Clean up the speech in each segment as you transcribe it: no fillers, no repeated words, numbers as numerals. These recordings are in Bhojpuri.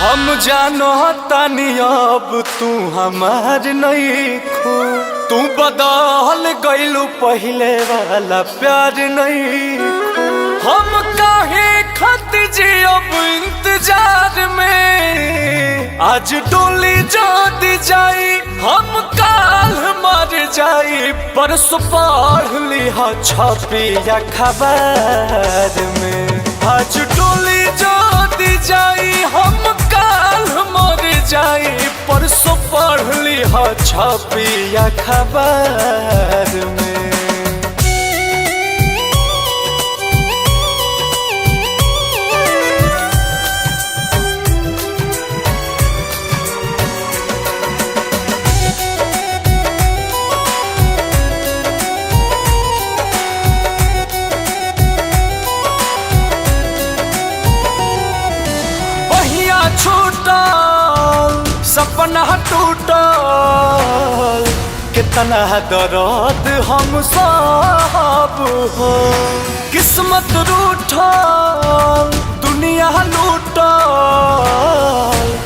हम जानो तानी अब तू हमार नहीं खो। तू बदल गइलू पहले वाला प्यार नहीं खो। हम काहे खत जियब इंतजार में। आज डोली जोदी जाई हम काल मर जाई। परसों पढ़ लिहा छपिया खबर में। आज डोली जोदी जाई हम काल मर जाई। परसों पढ़ लिहा छपिया खबर में। छूटल सपना टूटल कितना दर्द हम सब हो। किस्मत रूठल दुनिया लूटल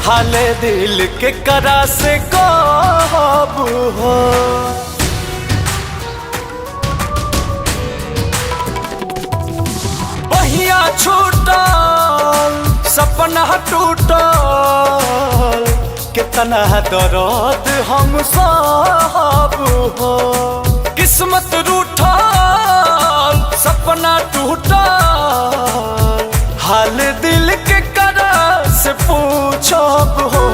हाले दिल के करा से कब हो। बहिया छूटल सपना टूटल कितना दर्द हम सब हो। किस्मत रूठल सपना टूटल हाल दिल के करा से पूछब हो।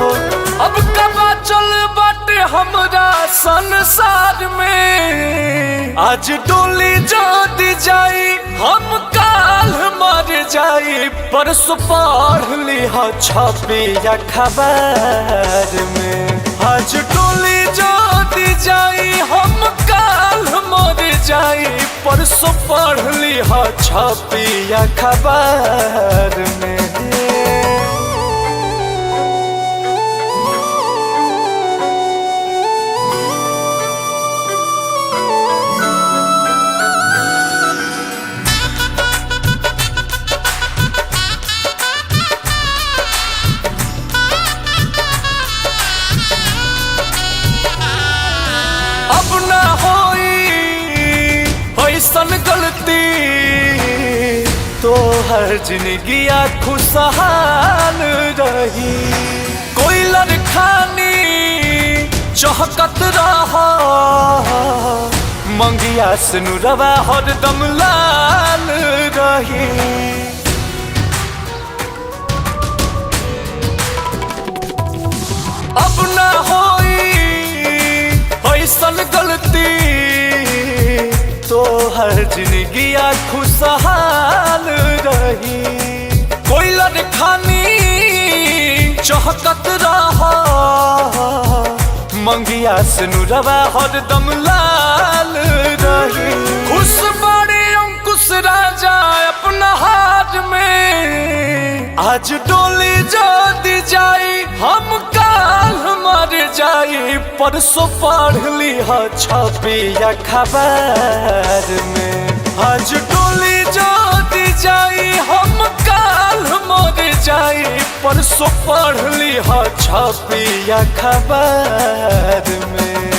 अब कबा चल बाटे हमरा संसार में। आज डोली जोदी जाई हम काल मर जाई। परसों पढ़ लिहा छपिया खबर में। आज डोली जोदी जाई हम काल मर जाई। परसों पढ़ लिहा छपिया खबर में। अब ना होई ऐसन गलती तो हर जिंदगिया खुशहाल रही। कोई लड़खानी चहकत रहा मंगिया से नुरवा हरदम लाल रही। अब ना होई ऐसन गलती तो हर जिंदगिया खुशहाल रही। कोई लड़खानी चहकत रहा मंगिया से नुरवा हरदम लाल रही। खुश बड़े अंकुश राजा अपना हाथ में। आज डोली जोदी जाई हम काल मर जाई। परसों पढ़ लिहा छपिया खबर में। आज डोली जोदी जाई हम काल मर जाई। परसों पढ़ लिहा छपिया खबर में।